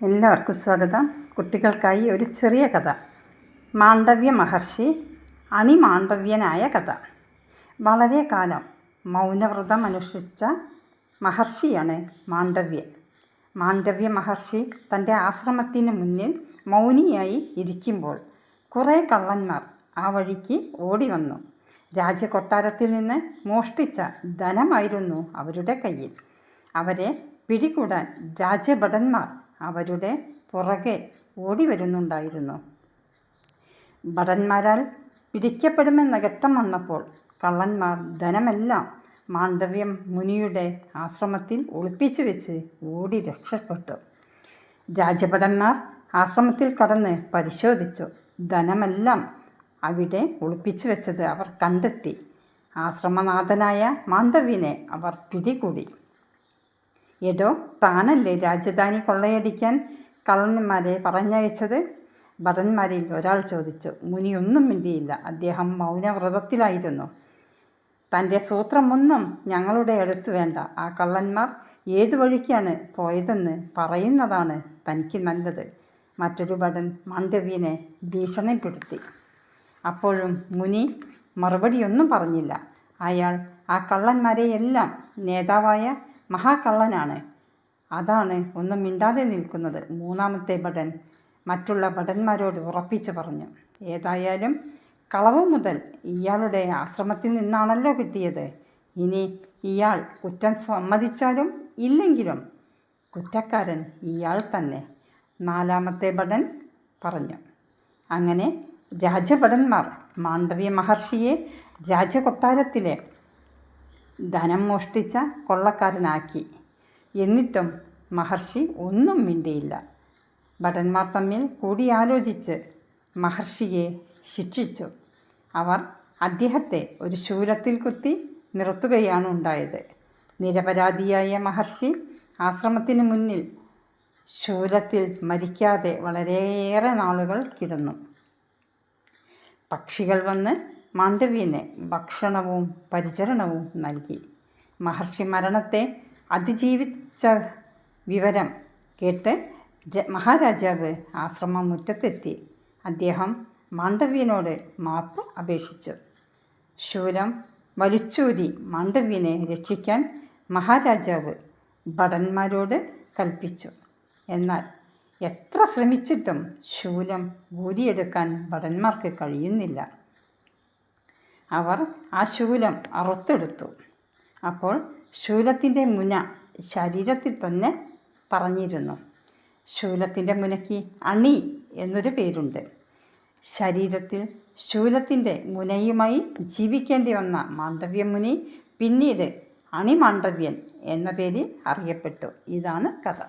എല്ലാവർക്കും സ്വാഗതം. കുട്ടികൾക്കായി ഒരു ചെറിയ കഥ. മാണ്ഡവ്യ മഹർഷി അണിമാണ്ഡവ്യനായ കഥ. വളരെ കാലം മൗനവ്രതം അനുഷ്ഠിച്ച മഹർഷിയാണ് മാണ്ഡവ്യൻ. മാണ്ഡവ്യ മഹർഷി തൻ്റെ ആശ്രമത്തിന് മുന്നിൽ മൗനിയായി ഇരിക്കുമ്പോൾ കുറേ കള്ളന്മാർ ആ വഴിക്ക് ഓടി വന്നു. രാജകൊട്ടാരത്തിൽ നിന്ന് മോഷ്ടിച്ച ധനമായിരുന്നു അവരുടെ കയ്യിൽ. അവരെ പിടികൂടാൻ രാജഭടന്മാർ അവരുടെ പുറകെ ഓടി വരുന്നുണ്ടായിരുന്നു. ഭടന്മാരാൽ പിടിക്കപ്പെടുമെന്ന ഘട്ടം വന്നപ്പോൾ കള്ളന്മാർ ധനമെല്ലാം മാണ്ഡവ്യ മുനിയുടെ ആശ്രമത്തിൽ ഒളിപ്പിച്ചു വെച്ച് ഓടി രക്ഷപ്പെട്ടു. രാജഭടന്മാർ ആശ്രമത്തിൽ കടന്ന് പരിശോധിച്ചു. ധനമെല്ലാം അവിടെ ഒളിപ്പിച്ചു വെച്ചത് അവർ കണ്ടെത്തി. ആശ്രമനാഥനായ മാണ്ഡവ്യനെ അവർ പിടികൂടി. എടോ, താനല്ലേ രാജധാനി കൊള്ളയടിക്കാൻ കള്ളന്മാരെ പറഞ്ഞയച്ചത്? ഭടന്മാരിൽ ഒരാൾ ചോദിച്ചു. മുനി ഒന്നും മിണ്ടിയില്ല. അദ്ദേഹം മൗനവ്രതത്തിലായിരുന്നു. തൻ്റെ സൂത്രമൊന്നും ഞങ്ങളുടെ അടുത്ത് വേണ്ട. ആ കള്ളന്മാർ ഏതു വഴിക്കാണ് പോയതെന്ന് പറയുന്നതാണ് തനിക്ക് നല്ലത്. മറ്റൊരു ഭടൻ മാണ്ഡവ്യനെ ഭീഷണിപ്പെടുത്തി. അപ്പോഴും മുനി മറുപടിയൊന്നും പറഞ്ഞില്ല. അയാൾ ആ കള്ളന്മാരെയെല്ലാം നേതാവായ മഹാകള്ളനാണ്. അതാണ് ഒന്നും മിണ്ടാതെ നിൽക്കുന്നത്. മൂന്നാമത്തെ ഭടൻ മറ്റുള്ള ഭടന്മാരോട് ഉറപ്പിച്ചു പറഞ്ഞു. ഏതായാലും കളവ് മുതൽ ഇയാളുടെ ആശ്രമത്തിൽ നിന്നാണല്ലോ കിട്ടിയത്. ഇനി ഇയാൾ കുറ്റം സമ്മതിച്ചാലും ഇല്ലെങ്കിലും കുറ്റക്കാരൻ ഇയാൾ തന്നെ, നാലാമത്തെ ഭടൻ പറഞ്ഞു. അങ്ങനെ രാജഭടന്മാർ മാണ്ഡവ്യ മഹർഷിയെ രാജകൊട്ടാരത്തിലെ ധനം മോഷ്ടിച്ച കൊള്ളക്കാരനാക്കി. എന്നിട്ടും മഹർഷി ഒന്നും മിണ്ടിയില്ല. ഭടന്മാർ തമ്മിൽ കൂടിയാലോചിച്ച് മഹർഷിയെ ശിക്ഷിച്ചു. അവർ അദ്ദേഹത്തെ ഒരു ശൂലത്തിൽ കുത്തി നിർത്തുകയാണ് ഉണ്ടായത്. നിരപരാധിയായ മഹർഷി ആശ്രമത്തിന് മുന്നിൽ ശൂലത്തിൽ മരിക്കാതെ വളരെയേറെ നാളുകൾ കിടന്നു. പക്ഷികൾ വന്ന് മാണ്ഡവ്യന് ഭക്ഷണവും പരിചരണവും നൽകി. മഹർഷി മരണത്തെ അതിജീവിച്ച വിവരം കേട്ട് മഹാരാജാവ് ആശ്രമ മുറ്റത്തെത്തി. അദ്ദേഹം മാണ്ഡവ്യനോട് മാപ്പ് അപേക്ഷിച്ചു. ശൂലം വലിച്ചൂരി മാണ്ഡവ്യനെ രക്ഷിക്കാൻ മഹാരാജാവ് ഭടന്മാരോട് കൽപ്പിച്ചു. എന്നാൽ എത്ര ശ്രമിച്ചിട്ടും ശൂലം ഊരിയെടുക്കാൻ ഭടന്മാർക്ക് കഴിയുന്നില്ല. അവർ ആ ശൂലം അറുത്തെടുത്തു. അപ്പോൾ ശൂലത്തിൻ്റെ മുന ശരീരത്തിൽ തന്നെ തറഞ്ഞിരുന്നു. ശൂലത്തിൻ്റെ മുനയ്ക്ക് അണി എന്നൊരു പേരുണ്ട്. ശരീരത്തിൽ ശൂലത്തിൻ്റെ മുനയുമായി ജീവിക്കേണ്ടി വന്ന മാണ്ഡവ്യ മുനി പിന്നീട് അണിമാണ്ഡവ്യൻ എന്ന പേരിൽ അറിയപ്പെട്ടു. ഇതാണ് കഥ.